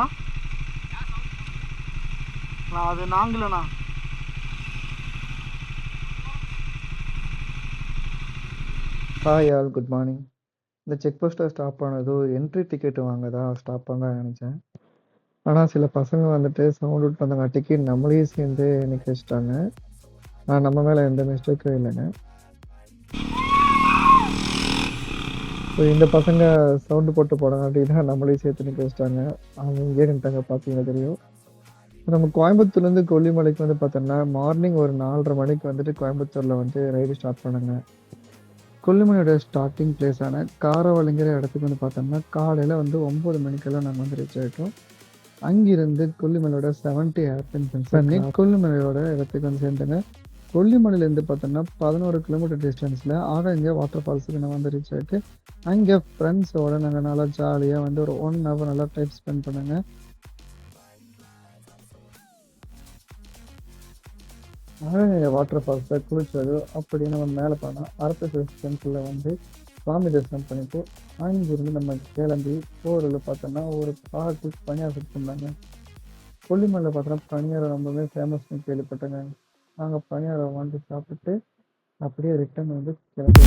ஆ நான் அது நாங்களண்ணா. Hi all, good morning. இந்த செக் போஸ்ட்டில் ஸ்டாப் ஆனதோ என்ட்ரி டிக்கெட் வாங்க தான் ஸ்டாப் பண்ணலாம்னு நினச்சேன். ஆனால் சில பசங்க வந்துட்டு சவுண்ட் விட்டு வந்தங்காட்டிக்கு நம்மளையும் சேர்ந்து நிற்க வச்சுட்டாங்க. நம்ம மேலே எந்த மிஸ்டேக்கும் இல்லைங்க. ஸோ இந்த பசங்க சவுண்டு போட்டு போனங்காட்டி தான் நம்மளையும் சேர்த்து நிற்க வச்சுட்டாங்க. அவங்க இங்கே நின்ட்டாங்க, பார்த்தீங்கன்னா தெரியும். நம்ம கோயம்புத்தூர்லேருந்து கொல்லிமலைக்கு வந்து பார்த்தோம்னா மார்னிங் ஒரு 4:30 மணிக்கு வந்துட்டு கோயம்புத்தூரில் வந்து ரைடு ஸ்டார்ட் பண்ணுங்க. கொல்லிமலையோட ஸ்டார்டிங் பிளேஸான காரவழிங்கிற இடத்துக்கு வந்து பார்த்தோம்னா காலையில் வந்து 9 மணிக்கெல்லாம் நாங்கள் வந்து ரீச் ஆகிட்டோம். அங்கிருந்து கொல்லிமலையோட 70 ஏர்பின் பண்ணி கொல்லிமலையோட இடத்துக்கு வந்து சேர்ந்தேங்க. கொல்லிமலையிலேருந்து பார்த்தோம்னா 11 கிலோமீட்டர் டிஸ்டன்ஸில் ஆகாங்க வாட்டர் ஃபால்ஸுக்கு நான் வந்து ரீச் ஆகிட்டு அங்கே ஃப்ரெண்ட்ஸோட நாங்கள் நல்லா ஜாலியாக வந்து ஒரு 1 ஹவர் நல்லா டைம் ஸ்பெண்ட் பண்ணுங்க. ஆகாங்க வாட்டர் ஃபால்ஸில் குளிச்சது அப்படியே நம்ம மேலே போனால் அரசு டெம்பிளில் வந்து சுவாமி தரிசனம் பண்ணிட்டு அங்கிருந்து நம்ம கிளம்பி போரில் பார்த்தோன்னா ஒரு பாட்டு பனியாரம் சுற்றிருந்தாங்க. கொல்லிமலையில் பார்த்தோன்னா பனியாரம் ரொம்பவே ஃபேமஸ்னு கேள்விப்பட்டேங்க. நாங்கள் பனியாரம் வாங்கி சாப்பிட்டு அப்படியே ரிட்டர்ன் வந்து கிளம்பி